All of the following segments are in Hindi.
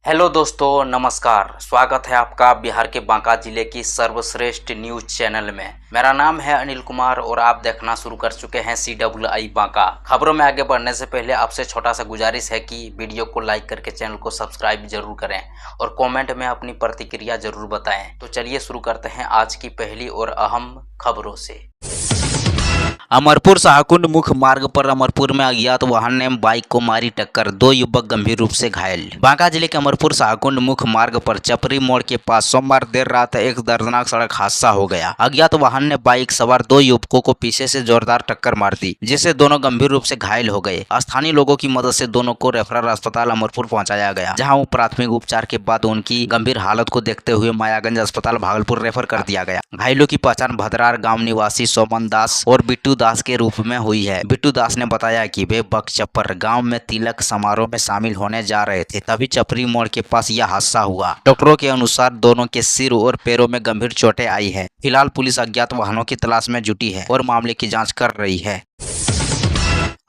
हेलो दोस्तों, नमस्कार। स्वागत है आपका बिहार के बांका जिले की सर्वश्रेष्ठ न्यूज चैनल में। मेरा नाम है अनिल कुमार और आप देखना शुरू कर चुके हैं CWI बांका। खबरों में आगे बढ़ने से पहले आपसे छोटा सा गुजारिश है कि वीडियो को लाइक करके चैनल को सब्सक्राइब जरूर करें और कमेंट में अपनी प्रतिक्रिया जरूर बताएं। तो चलिए शुरू करते हैं आज की पहली और अहम खबरों से। अमरपुर शाहकुंड मुख्य मार्ग पर अमरपुर में अज्ञात वाहन ने बाइक को मारी टक्कर, 2 युवक गंभीर रूप से घायल। बांका जिले के अमरपुर शाहकुंड मुख्य मार्ग पर चपरी मोड़ के पास सोमवार देर रात एक दर्दनाक सड़क हादसा हो गया। अज्ञात वाहन ने बाइक सवार 2 युवकों को पीछे से जोरदार टक्कर मार दी, जिससे दोनों गंभीर रूप से घायल हो गए। स्थानीय लोगों की मदद से दोनों को रेफरल अस्पताल अमरपुर पहुंचाया गया, जहां वो प्राथमिक उपचार के बाद उनकी गंभीर हालत को देखते हुए मायागंज अस्पताल भागलपुर रेफर कर दिया गया। घायलों की पहचान भदरार गाँव निवासी सोमन दास और बिट्टू दास के रूप में हुई है। बिट्टू दास ने बताया कि वे बकचप्पर गांव में तिलक समारोह में शामिल होने जा रहे थे, तभी चपरी मोड़ के पास यह हादसा हुआ। डॉक्टरों के अनुसार दोनों के सिर और पैरों में गंभीर चोटें आई है। फिलहाल पुलिस अज्ञात वाहनों की तलाश में जुटी है और मामले की जांच कर रही है।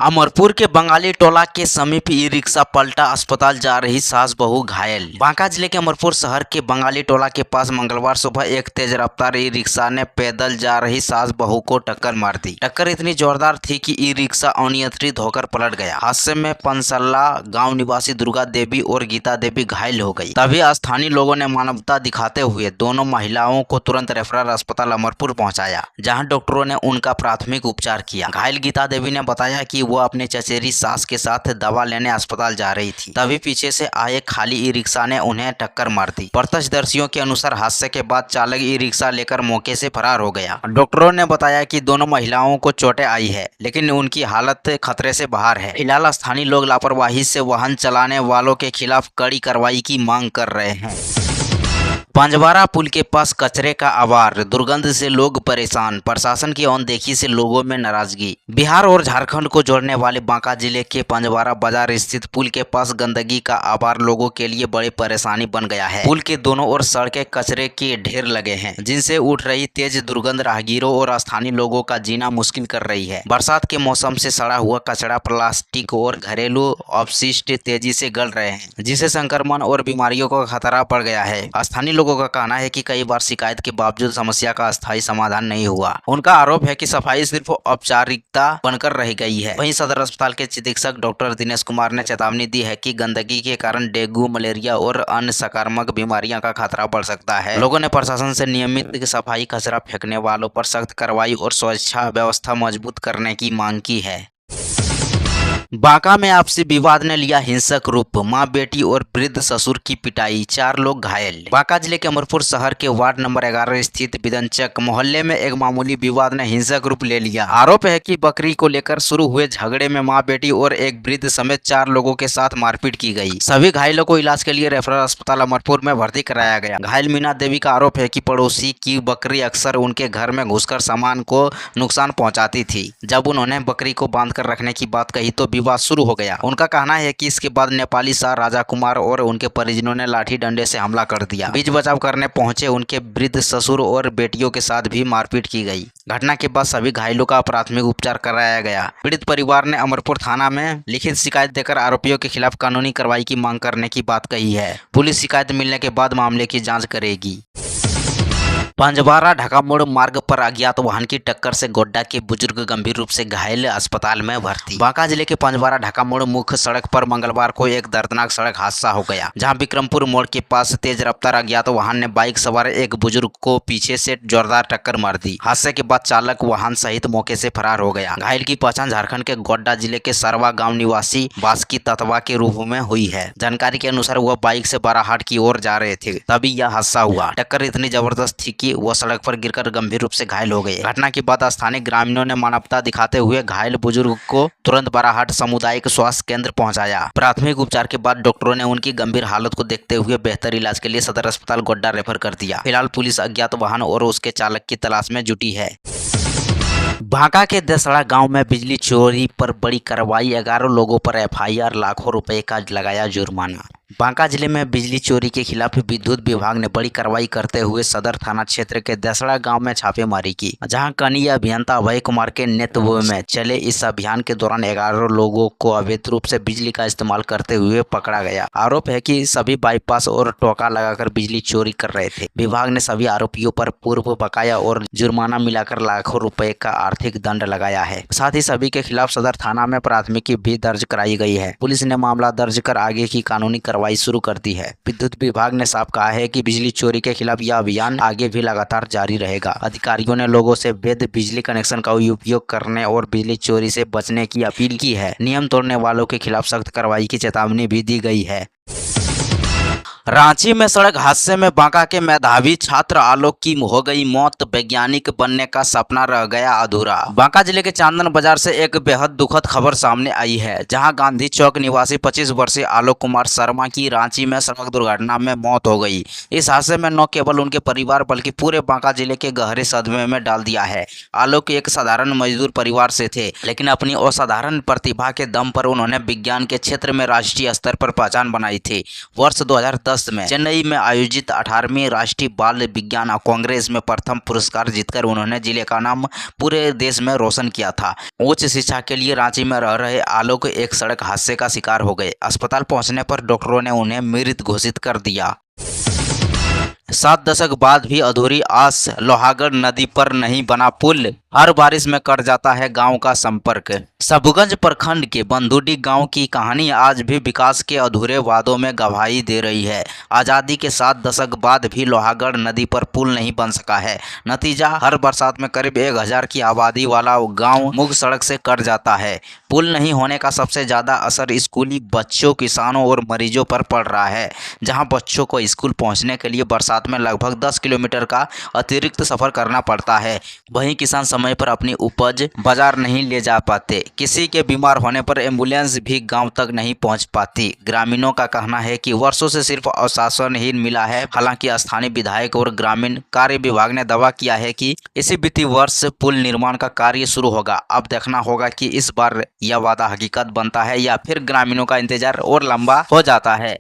अमरपुर के बंगाली टोला के समीप ई रिक्शा पलटा, अस्पताल जा रही सास बहू घायल। बांका जिले के अमरपुर शहर के बंगाली टोला के पास मंगलवार सुबह एक तेज रफ्तार ई रिक्शा ने पैदल जा रही सास बहू को टक्कर मार दी। टक्कर इतनी जोरदार थी कि ई रिक्शा अनियंत्रित होकर पलट गया। हादसे में पंसल्ला गांव निवासी दुर्गा देवी और गीता देवी घायल हो गई। तभी स्थानीय लोगों ने मानवता दिखाते हुए दोनों महिलाओं को तुरंत रेफरल अस्पताल अमरपुर पहुँचाया, जहाँ डॉक्टरों ने उनका प्राथमिक उपचार किया। घायल गीता देवी ने बताया कि वो अपने चचेरी सास के साथ दवा लेने अस्पताल जा रही थी, तभी पीछे से आए खाली ई रिक्शा ने उन्हें टक्कर मार दी। प्रत्यक्षदर्शियों के अनुसार हादसे के बाद चालक ई रिक्शा लेकर मौके से फरार हो गया। डॉक्टरों ने बताया कि दोनों महिलाओं को चोटें आई है, लेकिन उनकी हालत खतरे से बाहर है। फिलहाल स्थानीय लोग लापरवाही से वाहन चलाने वालों के खिलाफ कड़ी कार्रवाई की मांग कर रहे हैं। पंजवारा पुल के पास कचरे का आवार, दुर्गंध से लोग परेशान, प्रशासन की अनदेखी से लोगों में नाराजगी। बिहार और झारखंड को जोड़ने वाले बांका जिले के पंजवारा बाजार स्थित पुल के पास गंदगी का आवार लोगों के लिए बड़ी परेशानी बन गया है। पुल के दोनों ओर सड़कें कचरे के ढेर लगे हैं, जिनसे उठ रही तेज दुर्गंध राहगीरों और स्थानीय लोगों का जीना मुश्किल कर रही है। बरसात के मौसम से सड़ा हुआ कचरा, प्लास्टिक और घरेलू अपशिष्ट तेजी से गल रहे हैं, जिससे संक्रमण और बीमारियों का खतरा बढ़ गया है। स्थानीय लोगों का कहना है कि कई बार शिकायत के बावजूद समस्या का अस्थायी समाधान नहीं हुआ। उनका आरोप है कि सफाई सिर्फ औपचारिकता बनकर रह गई है। वहीं सदर अस्पताल के चिकित्सक डॉक्टर दिनेश कुमार ने चेतावनी दी है कि गंदगी के कारण डेंगू, मलेरिया और अन्य संक्रामक बीमारियों का खतरा बढ़ सकता है। लोगों ने प्रशासन से नियमित सफाई, कचरा फेंकने वालों पर सख्त कार्रवाई और सुरक्षा व्यवस्था मजबूत करने की मांग की है। बांका में आपसी विवाद ने लिया हिंसक रूप, मां बेटी और वृद्ध ससुर की पिटाई, 4 लोग घायल। बांका जिले के अमरपुर शहर के वार्ड नंबर 11 स्थित बिदनचक मोहल्ले में एक मामूली विवाद ने हिंसक रूप ले लिया। आरोप है कि बकरी को लेकर शुरू हुए झगड़े में मां बेटी और एक वृद्ध समेत 4 लोगों के साथ मारपीट की गई। सभी घायलों को इलाज के लिए रेफरल अस्पताल अमरपुर में भर्ती कराया गया। घायल मीना देवी का आरोप है कि पड़ोसी की बकरी अक्सर उनके घर में घुसकर सामान को नुकसान पहुंचाती थी। जब उन्होंने बकरी को बांध कर रखने की बात कही तो विवाद शुरू हो गया। उनका कहना है कि इसके बाद नेपाली शाह राजा कुमार और उनके परिजनों ने लाठी डंडे से हमला कर दिया। बीच बचाव करने पहुंचे उनके वृद्ध ससुर और बेटियों के साथ भी मारपीट की गई। घटना के बाद सभी घायलों का प्राथमिक उपचार कराया गया। पीड़ित परिवार ने अमरपुर थाना में लिखित शिकायत देकर आरोपियों के खिलाफ कानूनी कार्रवाई की मांग करने की बात कही है। पुलिस शिकायत मिलने के बाद मामले की जाँच करेगी। पंजवारा ढाका मोड़ मार्ग पर अज्ञात वाहन की टक्कर से गोड्डा के बुजुर्ग गंभीर रूप से घायल, अस्पताल में भर्ती। बांका जिले के पंजवारा ढाका मोड़ मुख्य सड़क पर मंगलवार को एक दर्दनाक सड़क हादसा हो गया, जहां विक्रमपुर मोड़ के पास तेज रफ्तार अज्ञात वाहन ने बाइक सवार एक बुजुर्ग को पीछे से जोरदार टक्कर मार दी। हादसे के बाद चालक वाहन सहित मौके से फरार हो गया। घायल की पहचान झारखंड के गोड्डा जिले के सरवा गाँव निवासी बासकी ततवा के रूप में हुई है। जानकारी के अनुसार वह बाइक से बाराहाट की ओर जा रहे थे, तभी यह हादसा हुआ। टक्कर इतनी जबरदस्त थी कि वो सड़क पर गिरकर गंभीर रूप से घायल हो गए। घटना के बाद स्थानीय ग्रामीणों ने मानवता दिखाते हुए घायल बुजुर्ग को तुरंत बाराहाट सामुदायिक स्वास्थ्य केंद्र पहुंचाया। प्राथमिक उपचार के बाद डॉक्टरों ने उनकी गंभीर हालत को देखते हुए बेहतर इलाज के लिए सदर अस्पताल गोड्डा रेफर कर दिया। फिलहाल पुलिस अज्ञात वाहन और उसके चालक की तलाश में जुटी है। बांका के दसड़ा गांव में बिजली चोरी पर बड़ी कार्रवाई, 11 लोगों पर FIR, लाखों रुपए का लगाया जुर्माना। बांका जिले में बिजली चोरी के खिलाफ विद्युत विभाग ने बड़ी कार्रवाई करते हुए सदर थाना क्षेत्र के दसड़ा गांव में छापेमारी की, जहां कनीय अभियंता अभय कुमार के नेतृत्व में चले इस अभियान के दौरान 11 लोगों को अवैध रूप से बिजली का इस्तेमाल करते हुए पकड़ा गया। आरोप है कि सभी बाईपास और टोका लगाकर बिजली चोरी कर रहे थे। विभाग ने सभी आरोपियों पर पूर्व बकाया और जुर्माना मिलाकर लाखों रुपए का आर्थिक दंड लगाया है। साथ ही सभी के खिलाफ सदर थाना में प्राथमिकी भी दर्ज कराई गई है। पुलिस ने मामला दर्ज कर आगे की कानूनी कार्रवाई शुरू कर दी है। विद्युत विभाग ने साफ कहा है कि बिजली चोरी के खिलाफ यह अभियान आगे भी लगातार जारी रहेगा। अधिकारियों ने लोगों से वैध बिजली कनेक्शन का उपयोग करने और बिजली चोरी से बचने की अपील की है। नियम तोड़ने वालों के खिलाफ सख्त कार्रवाई की चेतावनी भी दी गई है। रांची में सड़क हादसे में बांका के मेधावी छात्र आलोक की हो गई मौत। वैज्ञानिक बनने का सपना रह गया अधूरा। बांका जिले के चांदन बाजार से एक बेहद दुखद खबर सामने आई है, जहां गांधी चौक निवासी 25 वर्षीय आलोक कुमार शर्मा की रांची में सड़क दुर्घटना में मौत हो गई। इस हादसे में न केवल उनके परिवार बल्कि पूरे बांका जिले के गहरे सदमे में डाल दिया है। आलोक एक साधारण मजदूर परिवार से थे, लेकिन अपनी असाधारण प्रतिभा के दम पर उन्होंने विज्ञान के क्षेत्र में राष्ट्रीय स्तर पर पहचान बनाई थी। वर्ष 2010 में चेन्नई में आयोजित 18वीं राष्ट्रीय बाल विज्ञान कांग्रेस में प्रथम पुरस्कार जीतकर उन्होंने जिले का नाम पूरे देश में रोशन किया था। उच्च शिक्षा के लिए रांची में रह रहे आलोक एक सड़क हादसे का शिकार हो गए। अस्पताल पहुंचने पर डॉक्टरों ने उन्हें मृत घोषित कर दिया। 7 दशक बाद भी अधूरी आस, लोहागढ़ नदी पर नहीं बना पुल। हर बारिश में कट जाता है गांव का संपर्क। सबगंज प्रखंड के बंधुडी गांव की कहानी आज भी विकास के अधूरे वादों में गवाही दे रही है। आज़ादी के 7 दशक बाद भी लोहागढ़ नदी पर पुल नहीं बन सका है। नतीजा, हर बरसात में करीब 1000 की आबादी वाला गांव मुख्य सड़क से कट जाता है। पुल नहीं होने का सबसे ज़्यादा असर स्कूली बच्चों, किसानों और मरीजों पर पड़ रहा है, जहाँ बच्चों को स्कूल पहुँचने के लिए बरसात में लगभग 10 किलोमीटर का अतिरिक्त सफर करना पड़ता है। वहीं किसान समय पर अपनी उपज बाजार नहीं ले जा पाते। किसी के बीमार होने पर एम्बुलेंस भी गांव तक नहीं पहुंच पाती। ग्रामीणों का कहना है कि वर्षों से सिर्फ आश्वासन ही मिला है। हालांकि स्थानीय विधायक और ग्रामीण कार्य विभाग ने दावा किया है कि इसी वित्तीय वर्ष पुल निर्माण का कार्य शुरू होगा। अब देखना होगा कि इस बार यह वादा हकीकत बनता है या फिर ग्रामीणों का इंतजार और लंबा हो जाता है।